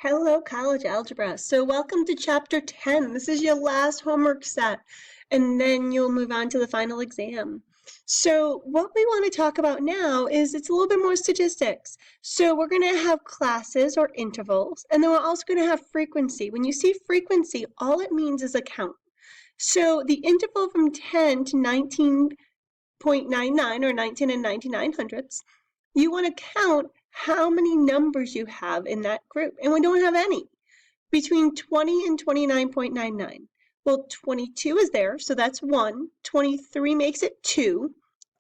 Hello, college algebra. So welcome to chapter 10. This is your last homework set, and then you'll move on to the final exam. So what we want to talk about now is it's a little bit more statistics. So we're going to have classes or intervals, and then we're also going to have frequency. When you see frequency, all it means is a count. So the interval from 10 to 19.99 or 19 and 99 hundredths, you want to count how many numbers you have in that group, and we don't have any. Between 20 and 29.99. Well, 22 is there, so that's 1. 23 makes it 2.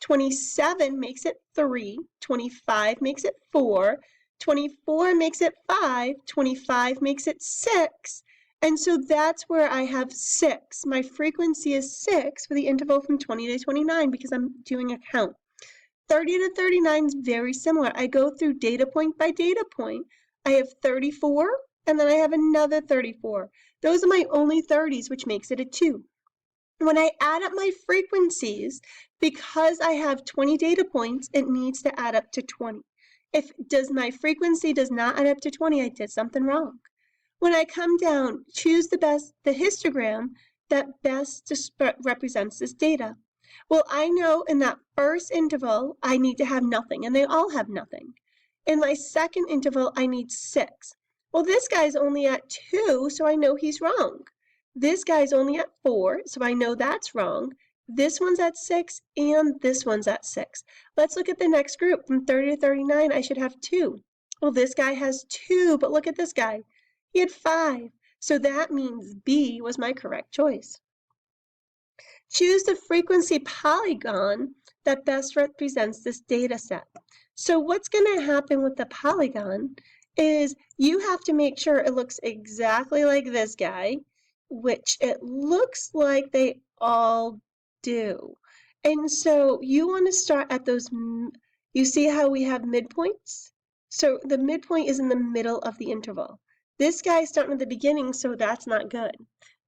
27 makes it 3. 25 makes it 4. 24 makes it 5. 25 makes it 6. And so that's where I have 6. My frequency is 6 for the interval from 20 to 29 because I'm doing a count. 30 to 39 is very similar. I go through data point by data point. I have 34, and then I have another 34. Those are my only 30s, which makes it a 2. When I add up my frequencies, because I have 20 data points, it needs to add up to 20. If my frequency does not add up to 20, I did something wrong. When I come down, choose the histogram that best represents this data. Well, I know in that first interval, I need to have nothing, and they all have nothing. In my second interval, I need 6. Well, this guy's only at 2, so I know he's wrong. This guy's only at 4, so I know that's wrong. This one's at 6, and this one's at 6. Let's look at the next group. From 30 to 39, I should have 2. Well, this guy has 2, but look at this guy. He had 5, so that means B was my correct choice. Choose the frequency polygon that best represents this data set. So what's going to happen with the polygon is you have to make sure it looks exactly like this guy, which it looks like they all do. And so you want to start at those, you see how we have midpoints? So the midpoint is in the middle of the interval. This guy is starting at the beginning, so that's not good.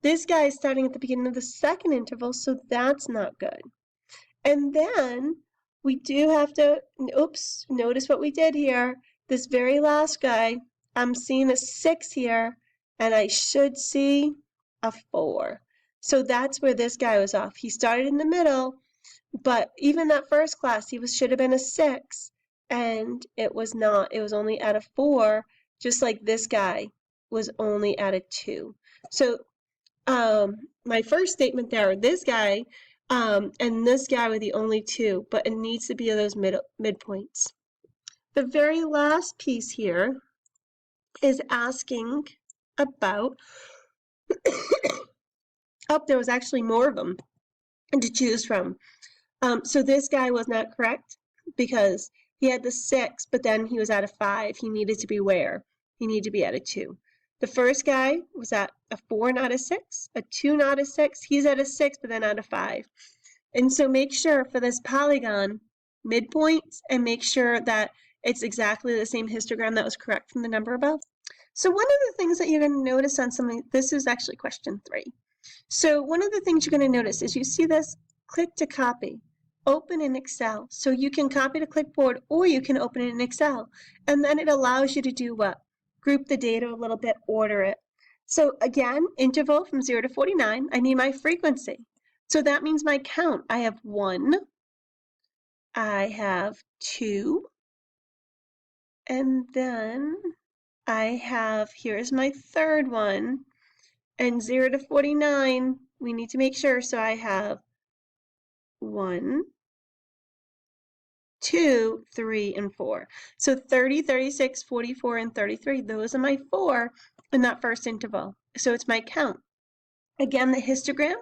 This guy is starting at the beginning of the second interval, so that's not good. And then we do have to, oops, notice what we did here. This very last guy, I'm seeing a 6 here, and I should see a 4. So that's where this guy was off. He started in the middle, but even that first class, should have been a 6, and it was not. It was only at a 4, just like this guy was only at a 2. So my first statement there, this guy and this guy were the only 2, but it needs to be those midpoints. The very last piece here is asking about, oh, there was actually more of them to choose from. So this guy was not correct because he had the 6, but then he was at a 5. He needed to be where? He needed to be at a 2. The first guy was at a 4, not a 6, a 2, not a 6. He's at a 6, but then at a 5. And so make sure for this polygon, midpoints, and make sure that it's exactly the same histogram that was correct from the number above. So one of the things that you're going to notice on this is actually question 3. So one of the things you're going to notice is you see this, click to copy. Open in Excel. So you can copy to clipboard or you can open it in Excel. And then it allows you to do what? Group the data a little bit, order it. So again, interval from 0 to 49, I need my frequency. So that means my count. I have 1, I have 2, and then I have, here's my third one, and 0 to 49, we need to make sure, so I have 1, 2, 3, and 4. So 30, 36, 44, and 33, those are my 4 in that first interval. So it's my count. Again, the histogram,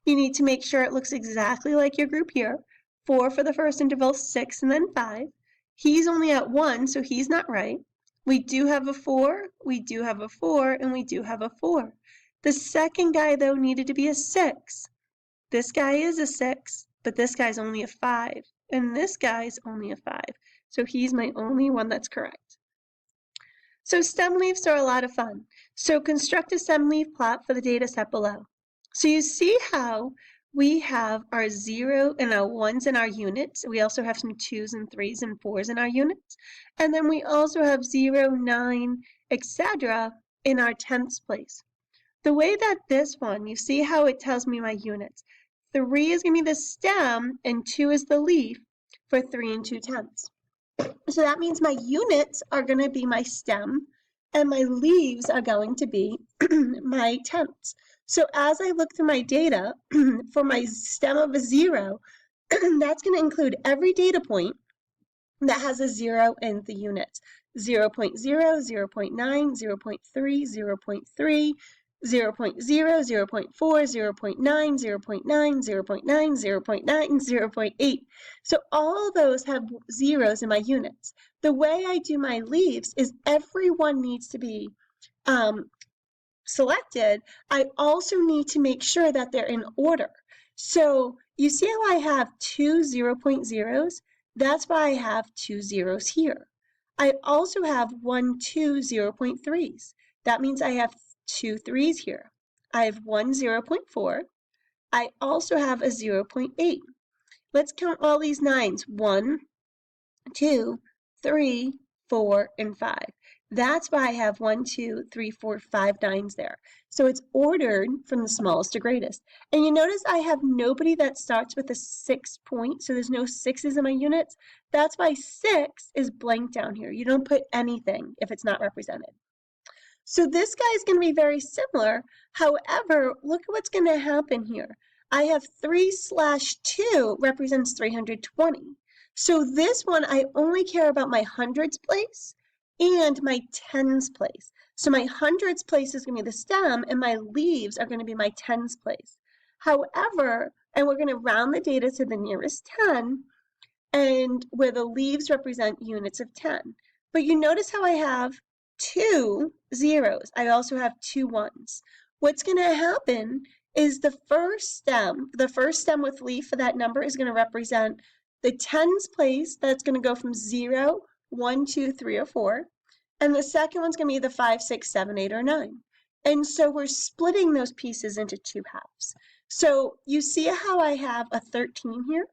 you need to make sure it looks exactly like your group here. 4 for the first interval, 6, and then 5. He's only at 1, so he's not right. We do have a 4, we do have a 4, and we do have a 4. The second guy, though, needed to be a 6. This guy is a 6, but this guy's only a 5. And this guy's only a 5. So he's my only one that's correct. So stem leaves are a lot of fun. So construct a stem leaf plot for the data set below. So you see how we have our 0 and our 1s in our units. We also have some 2s and 3s and 4s in our units. And then we also have 0, 9, etc. in our tenths place. The way that this one, you see how it tells me my units. 3 is going to be the stem and 2 is the leaf for 3 2/10. So that means my units are going to be my stem and my leaves are going to be my tenths. So as I look through my data for my stem of a 0, that's going to include every data point that has a 0 in the units. 0, 0.0, 0, 0.9, 0, 0.3, 0, 0.3, 0, 0.0, 0, 0.4, 0, 0.9, 0, 0.9, 0, 0.9, 0, 0.9, 0, 0.8. So all those have zeros in my units. The way I do my leaves is everyone needs to be selected. I also need to make sure that they're in order. So you see how I have two 0.0s? That's why I have 2 zeros here. I also have 1, 2 0.3s. That means I have 2 3s here. I have 1 0.4. I also have a 0.8. Let's count all these 9s. 1, 2, 3, 4, and 5. That's why I have 1, 2, 3, 4, 5 9s there. So it's ordered from the smallest to greatest. And you notice I have nobody that starts with a 6 point, so there's no 6s in my units. That's why 6 is blank down here. You don't put anything if it's not represented. So this guy is going to be very similar. However, look at what's going to happen here. I have 3/2 represents 320. So this one, I only care about my hundreds place and my tens place. So my hundreds place is going to be the stem and my leaves are going to be my tens place. However, and we're going to round the data to the nearest 10, and where the leaves represent units of 10. But you notice how I have 2 zeros. I also have 2 1s. What's going to happen is the first stem with leaf for that number is going to represent the tens place. That's going to go from 0, 1, 2, 3, or 4. And the second one's going to be the 5, 6, 7, 8, or 9. And so we're splitting those pieces into 2 halves. So you see how I have a 13 here?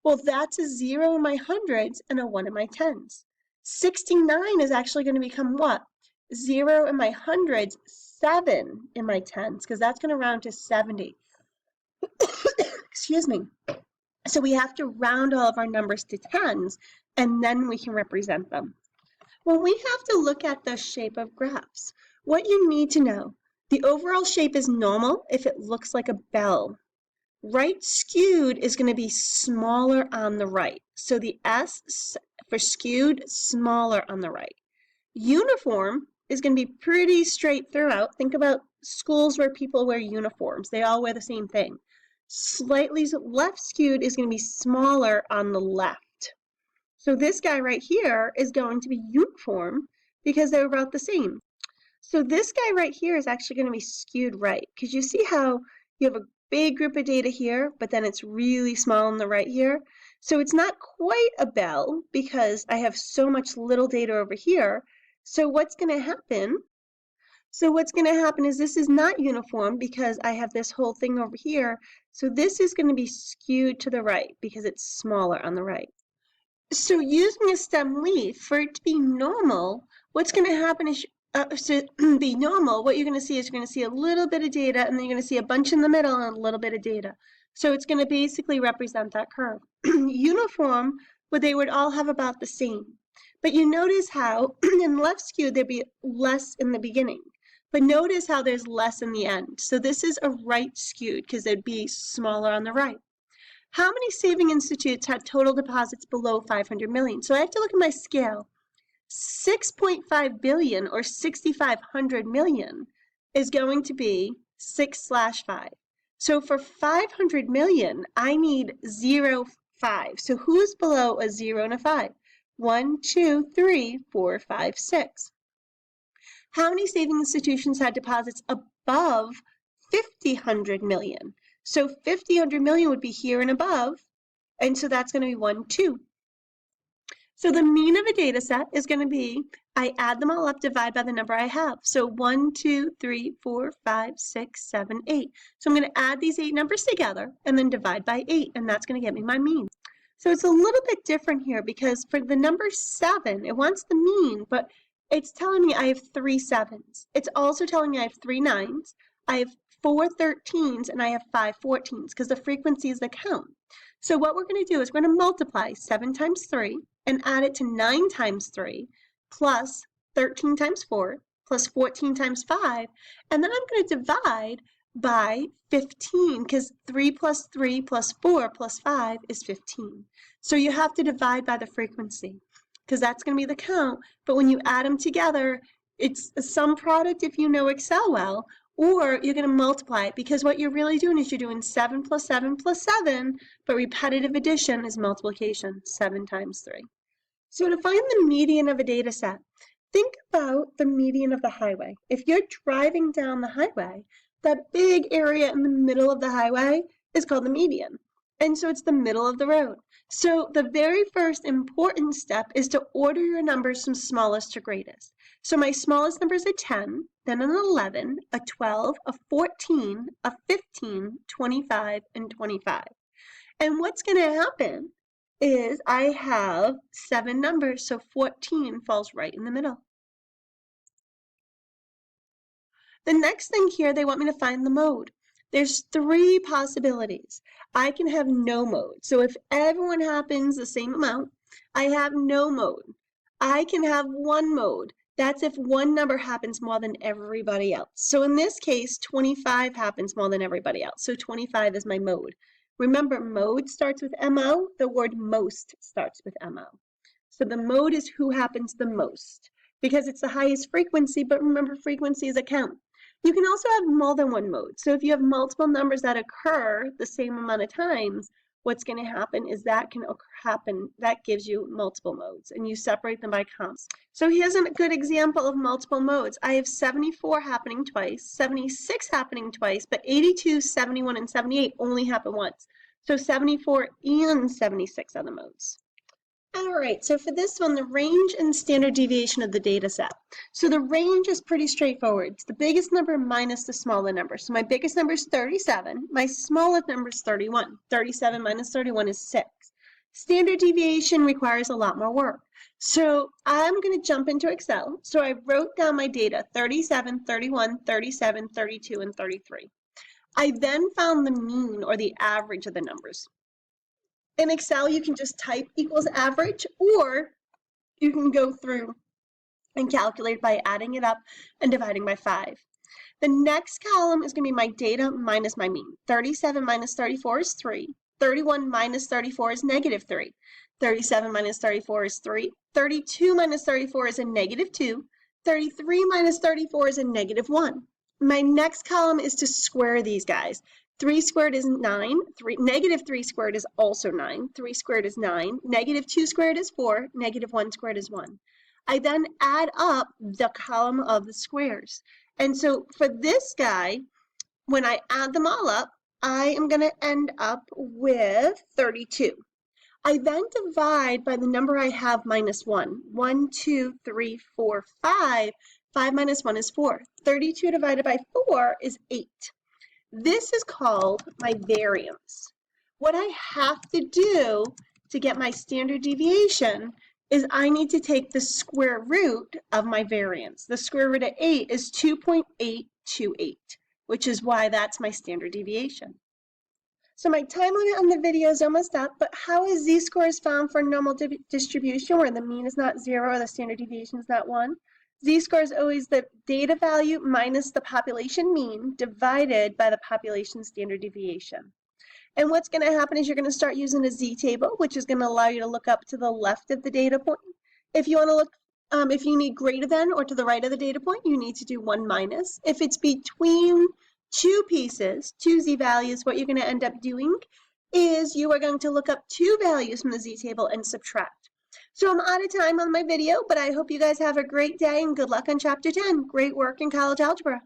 Well, that's a 0 in my hundreds and a 1 in my tens. 69 is actually going to become what? 0 in my hundreds, 7 in my tens, because that's going to round to 70. Excuse me. So we have to round all of our numbers to tens, and then we can represent them. When we have to look at the shape of graphs, what you need to know, the overall shape is normal if it looks like a bell. Right skewed is going to be smaller on the right. So the S for skewed, smaller on the right. Uniform is going to be pretty straight throughout. Think about schools where people wear uniforms. They all wear the same thing. Slightly left skewed is going to be smaller on the left. So this guy right here is going to be uniform because they're about the same. So this guy right here is actually going to be skewed right, because you see how you have a big group of data here, but then it's really small on the right here. So it's not quite a bell because I have so much little data over here. So what's going to happen? So what's going to happen is this is not uniform because I have this whole thing over here. So this is going to be skewed to the right because it's smaller on the right. So using a stem leaf, for it to be normal, what's going to happen is to be normal, what you're going to see is you're going to see a little bit of data, and then you're going to see a bunch in the middle and a little bit of data. So it's going to basically represent that curve. Uniform, where they would all have about the same. But you notice how in left skewed, there'd be less in the beginning. But notice how there's less in the end. So this is a right skewed because it'd be smaller on the right. How many saving institutes had total deposits below 500 million? So I have to look at my scale. 6.5 billion or 6,500 million is going to be 6/5. So for 500 million, I need 0, 5. So who's below a 0 and a 5? 1, 2, 3, 4, 5, 6. How many saving institutions had deposits above 5,000 million? So 5,000 million would be here and above, and so that's going to be 1, 2. So the mean of a data set is going to be, I add them all up, divide by the number I have. So 1, 2, 3, 4, 5, 6, 7, 8. So I'm going to add these 8 numbers together and then divide by 8, and that's going to get me my mean. So it's a little bit different here because for the number 7, it wants the mean, but it's telling me I have 3 7s. It's also telling me I have 3 9s, I have 4 13s, and I have 5 14s because the frequency is the count. So what we're going to do is we're going to multiply 7 times 3 and add it to 9 times 3 plus 13 times 4 plus 14 times 5. And then I'm going to divide by 15 because 3 plus 3 plus 4 plus 5 is 15. So you have to divide by the frequency because that's going to be the count. But when you add them together, it's a sum product if you know Excel well, or you're going to multiply it because what you're really doing is you're doing 7 plus 7 plus 7, but repetitive addition is multiplication, 7 times 3. So to find the median of a data set, think about the median of the highway. If you're driving down the highway, that big area in the middle of the highway is called the median. And so it's the middle of the road. So the very first important step is to order your numbers from smallest to greatest. So my smallest number is a 10, then an 11, a 12, a 14, a 15, 25, and 25. And what's going to happen is I have 7 numbers, so 14 falls right in the middle. The next thing here, they want me to find the mode. There's 3 possibilities. I can have no mode. So if everyone happens the same amount, I have no mode. I can have one mode. That's if one number happens more than everybody else. So in this case, 25 happens more than everybody else. So 25 is my mode. Remember, mode starts with MO. The word most starts with MO. So the mode is who happens the most because it's the highest frequency, but remember, frequency is a count. You can also have more than one mode. So if you have multiple numbers that occur the same amount of times, what's going to happen is that gives you multiple modes, and you separate them by counts. So here's a good example of multiple modes. I have 74 happening twice, 76 happening twice, but 82, 71, and 78 only happen once. So 74 and 76 are the modes. All right, so for this one, the range and standard deviation of the data set. So the range is pretty straightforward. It's the biggest number minus the smaller number. So my biggest number is 37. My smallest number is 31. 37 minus 31 is 6. Standard deviation requires a lot more work. So I'm going to jump into Excel. So I wrote down my data, 37, 31, 37, 32, and 33. I then found the mean or the average of the numbers. In Excel, you can just type equals average, or you can go through and calculate by adding it up and dividing by 5. The next column is going to be my data minus my mean. 37 minus 34 is 3. 31 minus 34 is negative 3. 37 minus 34 is 3. 32 minus 34 is a negative 2. 33 minus 34 is a negative 1. My next column is to square these guys. 3 squared is 9. Negative 3 squared is also 9. 3 squared is 9. Negative 2 squared is 4. Negative 1 squared is 1. I then add up the column of the squares. And so for this guy, when I add them all up, I am going to end up with 32. I then divide by the number I have minus 1. 1, 2, 3, 4, 5. 5 minus 1 is 4. 32 divided by 4 is 8. This is called my variance. What I have to do to get my standard deviation is I need to take the square root of my variance. The square root of 8 is 2.828, which is why that's my standard deviation. So my time limit on the video is almost up, but how is z-scores found for normal distribution where the mean is not 0 or the standard deviation is not 1? Z-score is always the data value minus the population mean divided by the population standard deviation. And what's going to happen is you're going to start using a z-table, which is going to allow you to look up to the left of the data point. If you want to look, if you need greater than or to the right of the data point, you need to do 1 minus. If it's between 2 pieces, 2 z-values, what you're going to end up doing is you are going to look up 2 values from the z-table and subtract. So I'm out of time on my video, but I hope you guys have a great day and good luck on Chapter 10. Great work in college algebra.